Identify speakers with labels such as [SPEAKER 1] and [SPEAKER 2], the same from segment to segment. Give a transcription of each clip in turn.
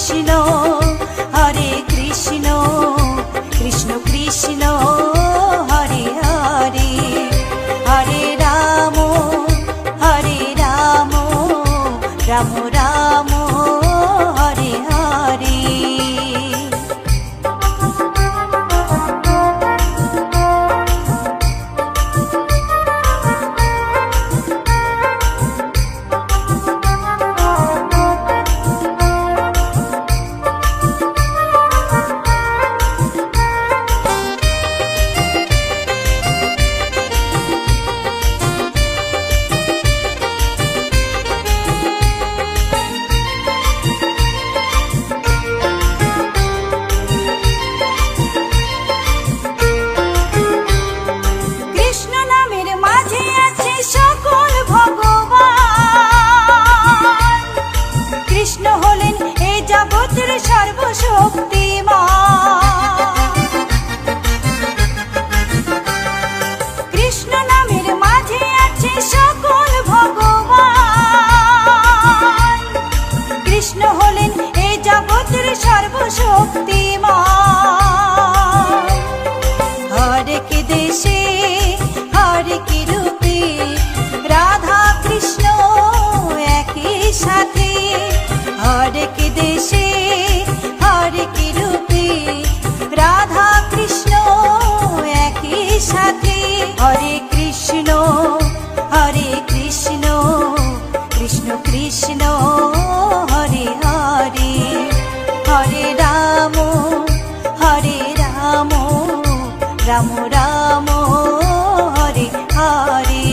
[SPEAKER 1] কৃষ্ণ হরে কৃষ্ণ কৃষ্ণ কৃষ্ণ হরে হরে হরে রাম রাম রাম হরে হরে। কৃষ্ণ নামের মাঝে আছে সকল ভগবান, কৃষ্ণ হলেন এই জগতের সর্বশক্তিমান। হরেক দেশে হরেক রূপে রাধা কৃষ্ণ একই সাথে, হরেক দেশে হরেক রূপে রাধা কৃষ্ণ একই সাথে। হরে কৃষ্ণ কৃষ্ণ কৃষ্ণ হরে হরে হরে রাম রাম রাম হরে হরে।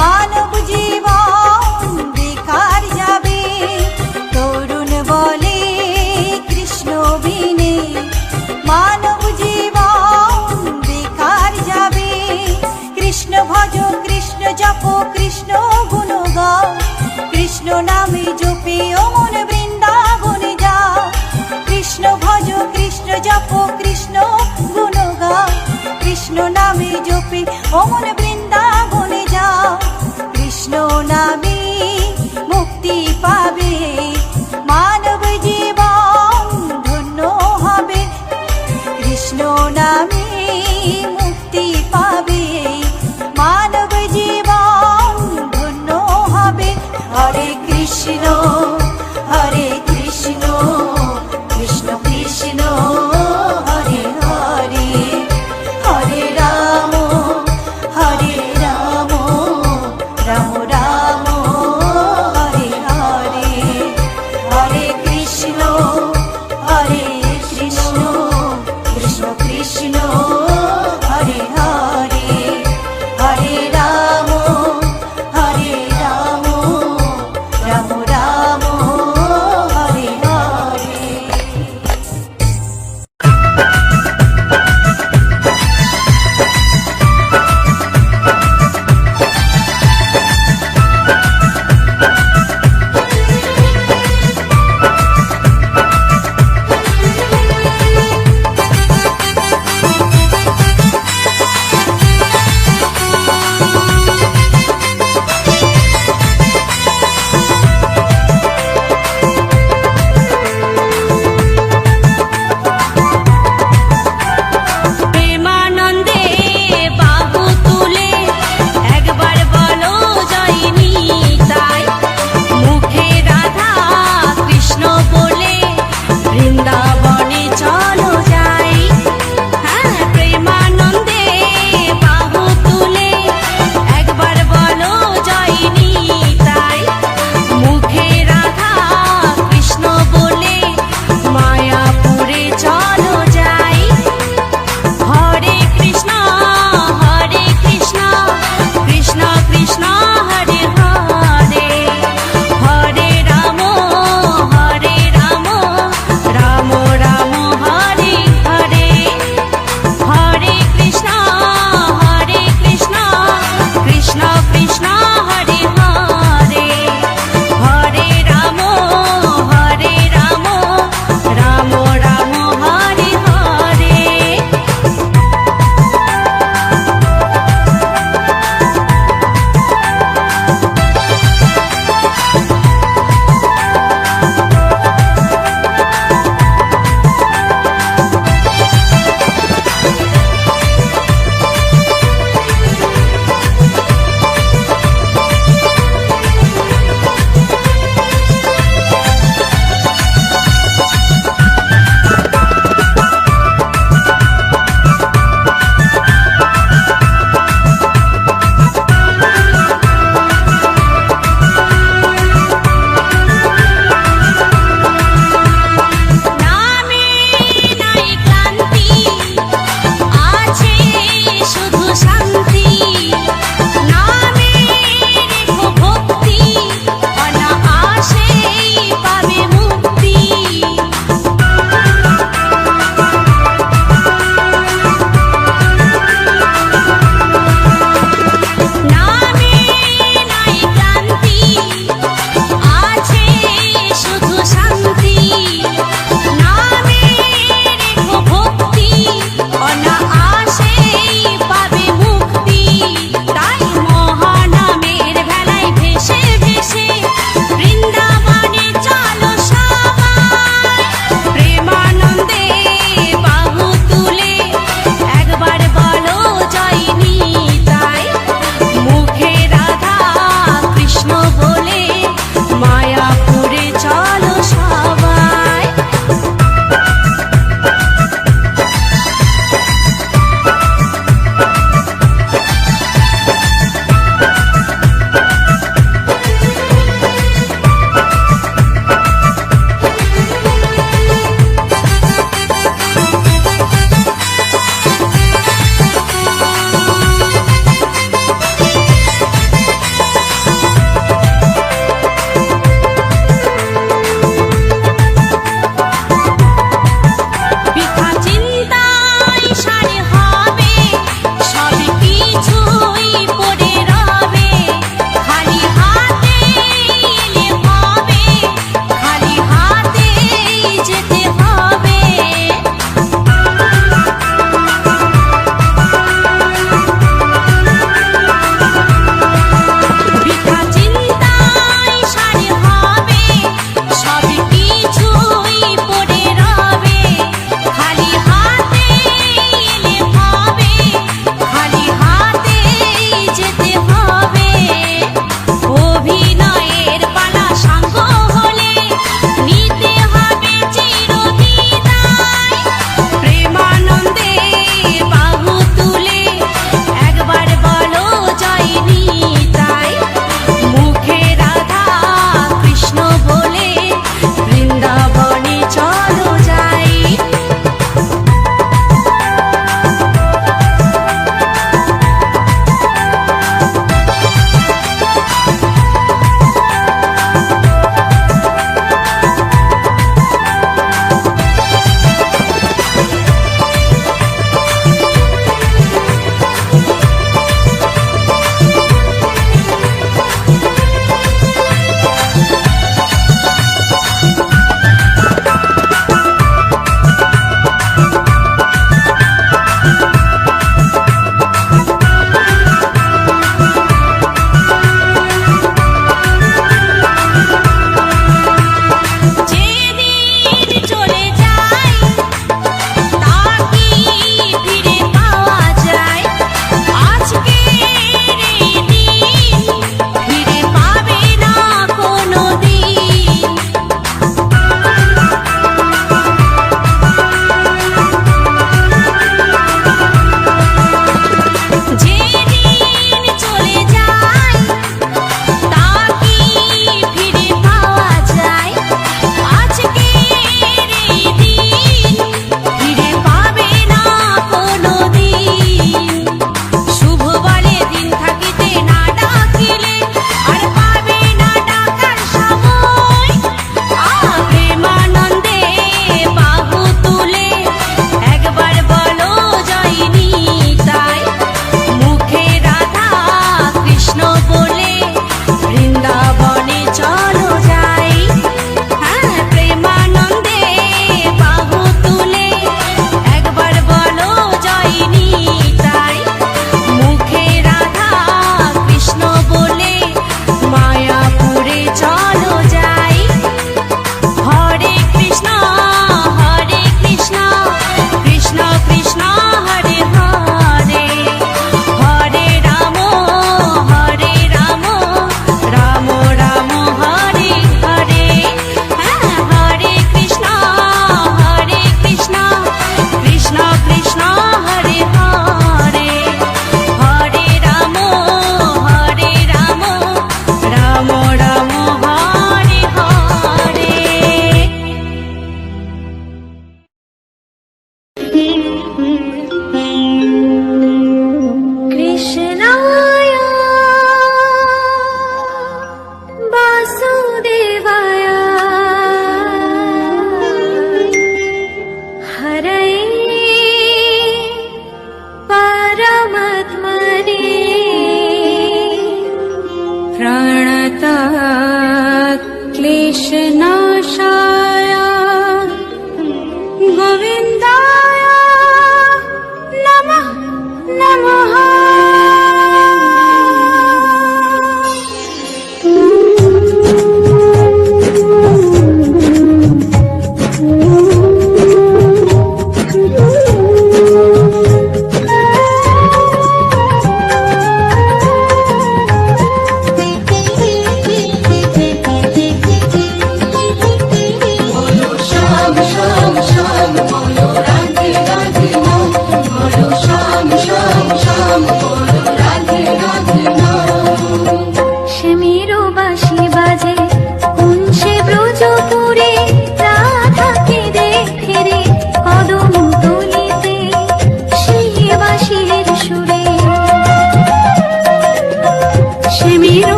[SPEAKER 1] মানব জীবন বেকার যাবে, তরুণ বলে কৃষ্ণ বিনে মানব জীবন বেকার যাবে। কৃষ্ণ ভজ কৃষ্ণ জপ কৃষ্ণ গুণ গাও, কৃষ্ণ নামে জপে ও মন বৃন্দাবনে যাও। কৃষ্ণ ভজ কৃষ্ণ জপ কৃষ্ণ গুণ গাও, কৃষ্ণ নামে জপে ও মন বৃন্দাবনে যাও। কৃষ্ণ নামে মুক্তি পাবে, মানব জীবন ধন্য হবে। কৃষ্ণ নামে মুক্তি পাবে, মানব জীবন ধন্য হবে। হরে কৃষ্ণ কৃষ্ণ কৃষ্ণ হরে হরে হরে রাম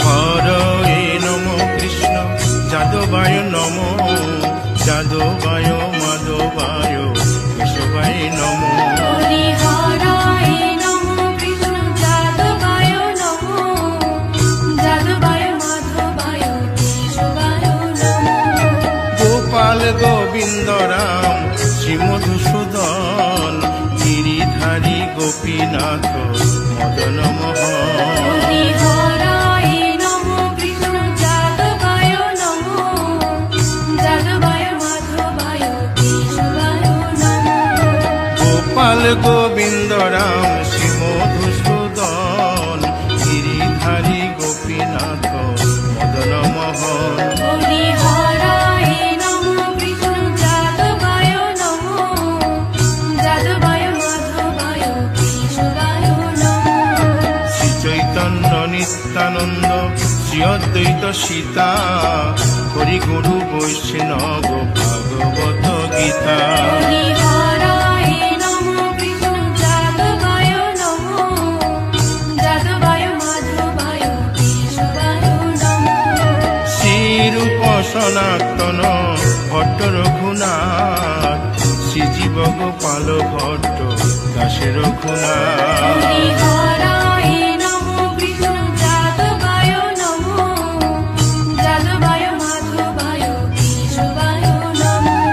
[SPEAKER 2] হরয়ে নম কৃষ্ণ যাদবায় নম, যাদবায় মাধবায় কেশবায় নম।
[SPEAKER 3] হরি হরায় নমঃ কৃষ্ণ যাদবায় নমঃ, যাদবায় মাধবায় কেশবায় নমঃ।
[SPEAKER 2] গোপাল গোবিন্দ রাম শ্রী মধুসূদন, গিরিধারী গোপীনাথ মদন মোহন।
[SPEAKER 3] হরি হরায় নমঃ কৃষ্ণ যাদবায় নমঃ, যাদবায় মাধবায় কেশবায় নমঃ।
[SPEAKER 2] গোপাল গোবিন্দ রাম শ্রী মধুসূদন, গিরিধারী গোপীনাথ মদন মোহন।
[SPEAKER 3] হরি হরায় নমঃ কৃষ্ণ যাদবায় নমঃ, যাদবায় মাধবায় কেশবায় নমঃ।
[SPEAKER 2] শ্রী চৈতন্য নিত্যানন্দ শ্রী অদ্বৈত সীতা, হরি গুরু বৈষ্ণব ভাগবত গীতা।
[SPEAKER 3] হরি হরায় নমঃ কৃষ্ণ যাদবায় নমঃ, যাদবায় মাধবায় কেশবায় নমঃ।
[SPEAKER 2] শ্রীরূপ সনাতন ভট্ট রঘুনাথ, শ্রীজীব গোপাল ভট্ট দাসে রঘুনাথ।
[SPEAKER 3] হরি হরায় নমঃ কৃষ্ণ যাদবায় নমঃ, যাদবায় মাধবায় কেশবায় নমঃ।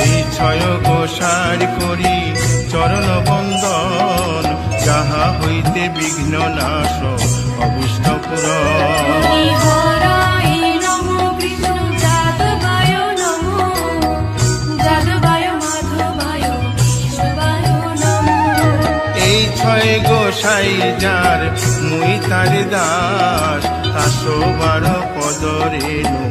[SPEAKER 2] এই ছয় গোসার করি চরণ বন্দন, যাহা হইতে বিঘ্ন নাশ অভীষ্ট পূরণ।
[SPEAKER 3] হরি হরায় নমঃ কৃষ্ণ যাদবায় নমঃ, যাদবায় মাধবায় কেশবায় নমঃ।
[SPEAKER 2] এই ছয় গোসাই যার মুই তার দাস, 112 পদ রেণু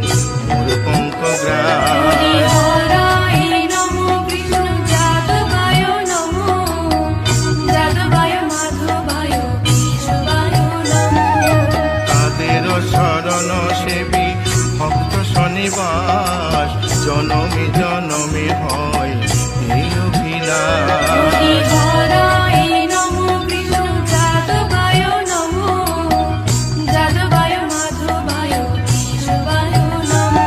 [SPEAKER 2] মোর পঙ্ক
[SPEAKER 3] হরি
[SPEAKER 2] গ্রাস।
[SPEAKER 3] হরায় নমঃ কৃষ্ণ যাদবায় নমঃ, যাদবায় মাধবায় কেশবায় নমঃ।
[SPEAKER 2] তাদের শরণ সেবী ভক্ত শনিবাস, জনমে জনমে হয় এই অভিলাষ।
[SPEAKER 3] হরি হরায় নমঃ কৃষ্ণ যাদবায় নমঃ, যাদবায় মাধবায় কেশবায় নমঃ।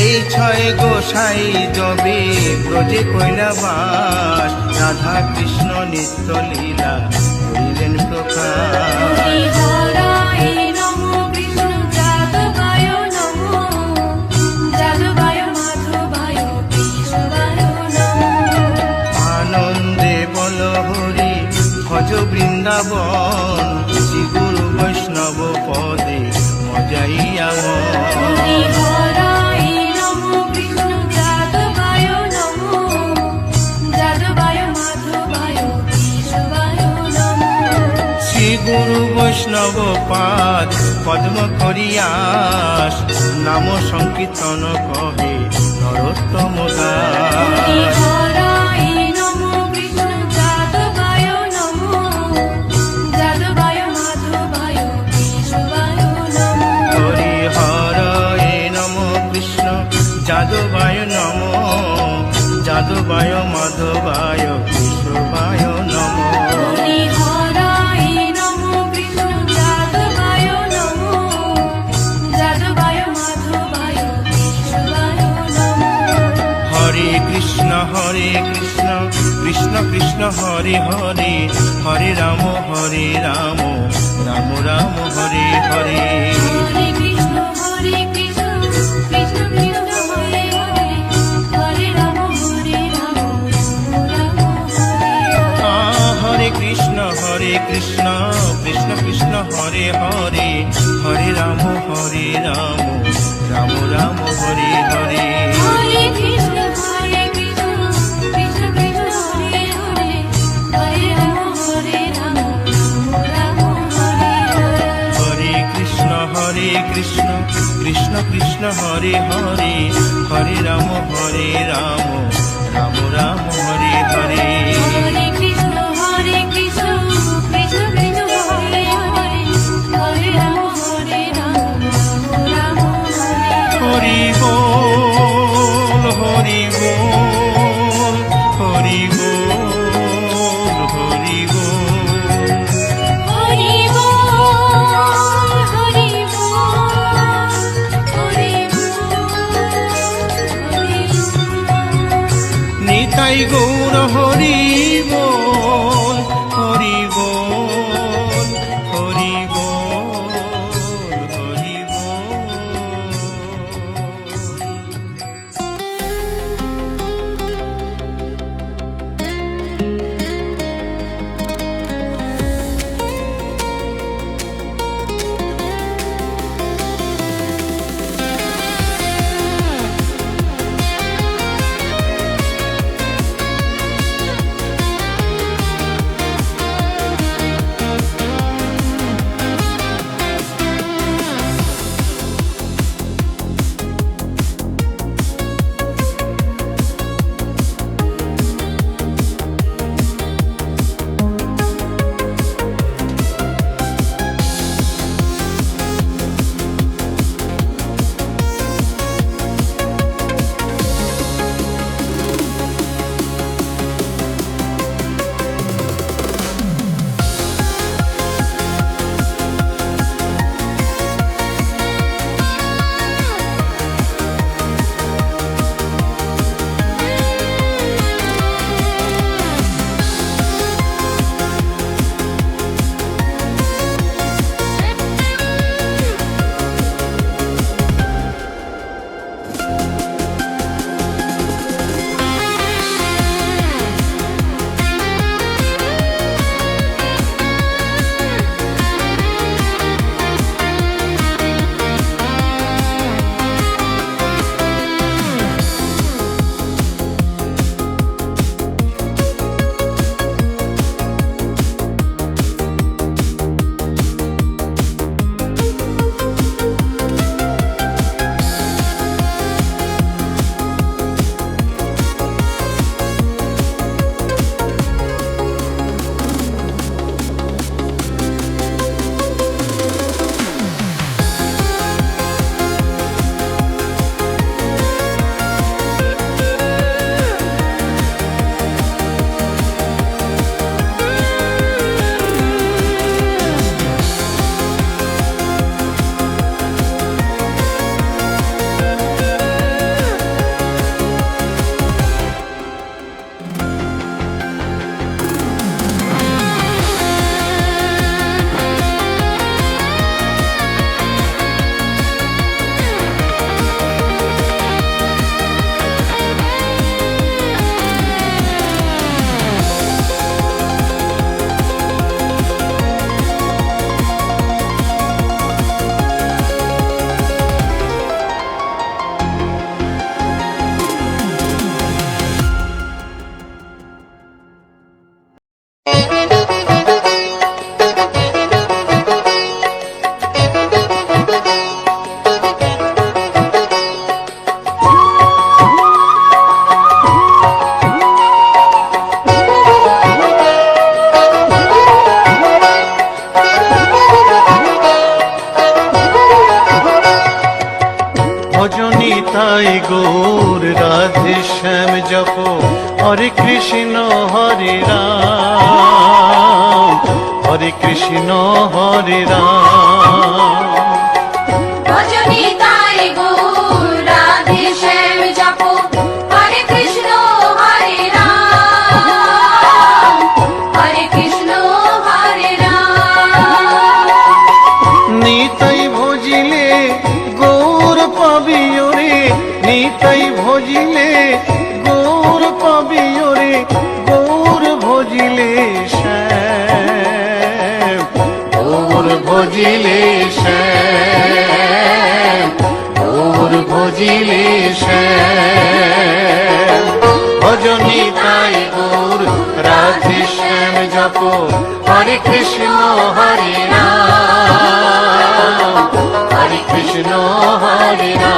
[SPEAKER 2] এই ছয় গোসাই যবে ব্রজে কৈলাবাস, রাধা কৃষ্ণ নিত্য লীলা করিলেন প্রকাশ।
[SPEAKER 3] হরি হরায় নমঃ কৃষ্ণ যাদবায় নমঃ, যাদবায় মাধবায় কেশবায় নমঃ।
[SPEAKER 2] আনন্দে বল হরি ভজ বৃন্দাবন, শ্রী গুরু বৈষ্ণব পদে মজাইয়া
[SPEAKER 3] হরি হরায় নমঃ কৃষ্ণ যাদবায় নমঃ, যাদবায় মাধবায় কেশবায় নমঃ।
[SPEAKER 2] শ্রী গুরু বৈষ্ণব পাদ পদ্ম করিয়াস, নাম সংকীর্তন কহে নরোত্তম
[SPEAKER 3] হরি
[SPEAKER 2] দাস।
[SPEAKER 3] হরায় নমঃ কৃষ্ণ যাদবায় নমঃ, যাদবায় মাধবায় কেশবায় নমঃ।
[SPEAKER 2] হরি হরয়ে নম কৃষ্ণ যাদবায় নম, যাদবায় মাধবায় কেশবায় নম।
[SPEAKER 3] হরি হরায় নমঃ কৃষ্ণ যাদবায় নমঃ, যাদবায় মাধবায় কেশবায় নমঃ।
[SPEAKER 2] হরে কৃষ্ণ কৃষ্ণ কৃষ্ণ হরে হরে, হরে রাম রাম রাম হরে হরে।
[SPEAKER 3] হরে কৃষ্ণ কৃষ্ণ কৃষ্ণ হরে হরে, হরে রাম রাম হরে হরে।
[SPEAKER 2] হরে কৃষ্ণ কৃষ্ণ কৃষ্ণ হরে হরে, হরে রাম রাম রাম হরে হরে।
[SPEAKER 3] হরে কৃষ্ণ কৃষ্ণ কৃষ্ণ কৃষ্ণ হরে হরে, হরে রাম রাম হরে হরে।
[SPEAKER 2] হরে কৃষ্ণ কৃষ্ণ কৃষ্ণ হরে হরে, হরে রাম রাম রাম হরে হরে।
[SPEAKER 3] হরে কৃষ্ণ কৃষ্ণ কৃষ্ণ কৃষ্ণ হরে হরে, হরে রাম রাম রাম হরে হরে।
[SPEAKER 2] হরি বল নিতাই গৌর হরি বল, হরি বল, হরি বল, হরি বল।
[SPEAKER 4] নিতাই গৌর রাধে শ্যাম জপ হরে কৃষ্ণ হরে রাম, হরে কৃষ্ণ হরে রাম।
[SPEAKER 3] ভজনি তাই গৌর রাধে শ্যাম জপো হরে কৃষ্ণ হরে রাম, হরে কৃষ্ণ হরে রাম।
[SPEAKER 4] নিতাই ভজিলে গৌর পাবি ওরে, নিতাই ভজিলে গৌর পাবি ওরে, গৌর ভজিলে শ্যাম, গৌর ভজিলে শ্যাম, গৌর ভজিলে শ্যাম। ভজনি তাই গৌর রাধে শ্যাম জপ হরে কৃষ্ণ হরে রাম, হরে কৃষ্ণ হরে রাম।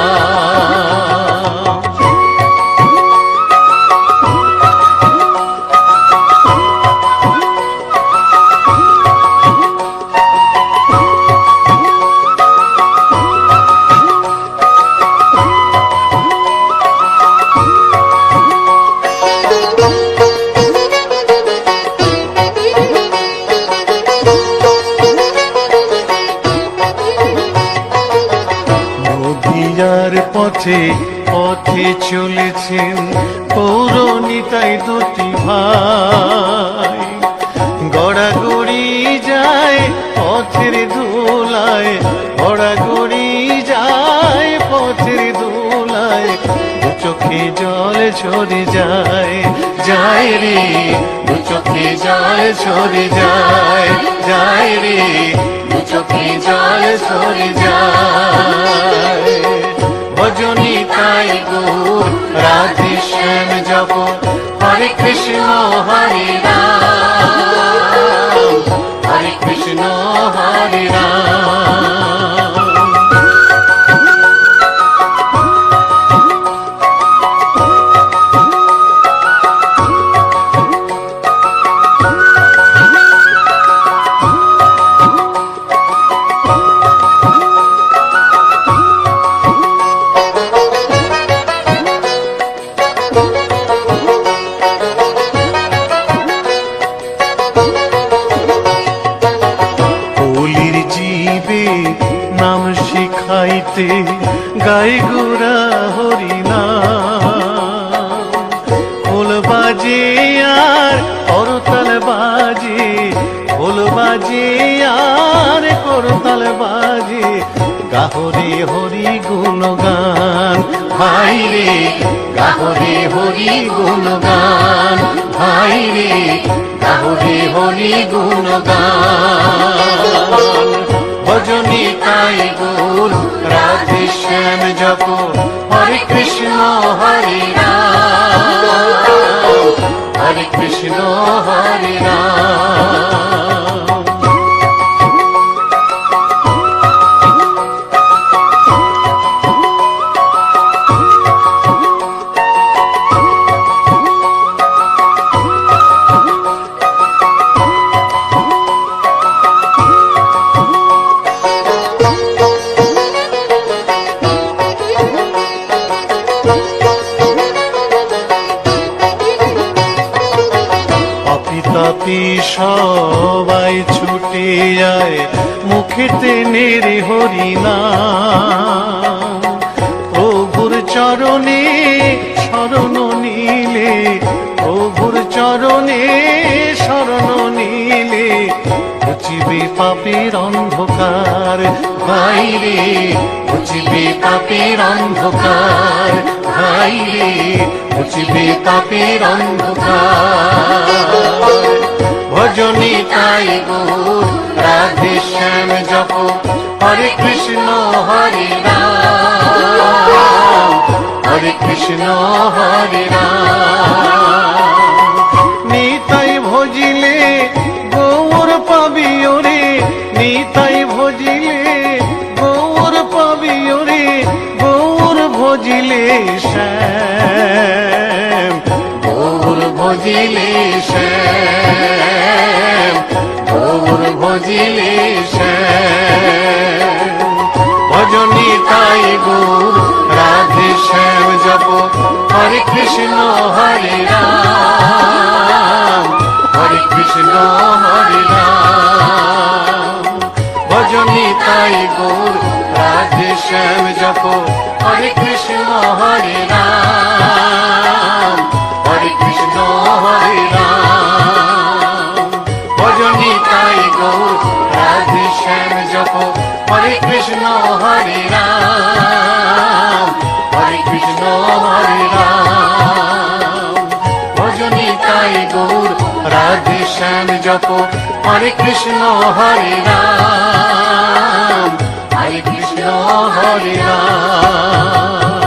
[SPEAKER 4] নদিয়ার পথে পথে চলেছেন পৌরনিতাই দুটি ভাই, গড়াগড়ি যায় পথের ধুলায়, গড়াগড়ি যায় পথের ধুলায়, দু চোখে জল ঝরে যায়, যায় রে দু চোখে জল ঝরে যায়, যায় রে দু চোখে জল ঝরে যায়। ভজনী তাই গৌর রাধে শ্যাম জপ, হরে কৃষ্ণ হরে রাম, হরে কৃষ্ণ হরে রাম। নাম শিখাইতে গাই গোরা হরিনাম, খোল বাজে আর করতাল বাজে, খোল বাজে আর করতাল বাজে, গাহরে হরি গুণগান ভাই রে, গাহরে হরি গুণগান ভাই রে, গাহরে হরি গুণগান। ভজনী তাই গৌর রাধে শ্যাম জপ, হরে কৃষ্ণ হরে রাম, হরে কৃষ্ণ হরে রাম। তাপি সবাই ছুটে যায় মুখেতে নেড়ে হরিনাম, প্রভুর চরণে শরণ নিলে, প্রভুর চরণে শরণ নিলে, ঘুচিবে পাপের অন্ধকার ভাই রে, ঘুচিবে পাপের অন্ধকার ভাই রে, ঘুচিবে পাপের অন্ধকার। ভজনী তাই গৌর রাধে শ্যাম জপ, হরে কৃষ্ণ হরে রাম, হরে কৃষ্ণ হরে রাম। নিতাই ভজিলে গৌর পাবি ওরে, নিতাই ভজিলে গৌর পাবি ওরে, গৌর ভজিলে শ্যাম, গৌর ভজিলে শ্যাম, গৌর ভজিলে শ্যাম। ভজনী তাই গৌর রাধে শ্যাম জপ, হরে কৃষ্ণ হরে রাম, হরে কৃষ্ণ হরে রাম। ভজনী তাই গৌর রাধে শ্যাম জপ, হরে কৃষ্ণ হরে রাম, হরে কৃষ্ণ হরে রাম। ভজনী তাই গৌর রাধে শ্যাম জপ, হরে কৃষ্ণ হরে রাম, হরে কৃষ্ণ হরে রাম। ভজনী তাই গৌর রাধে শ্যাম জপ, হরে কৃষ্ণ হরে রাম, হরে কৃষ্ণ হরে রাম।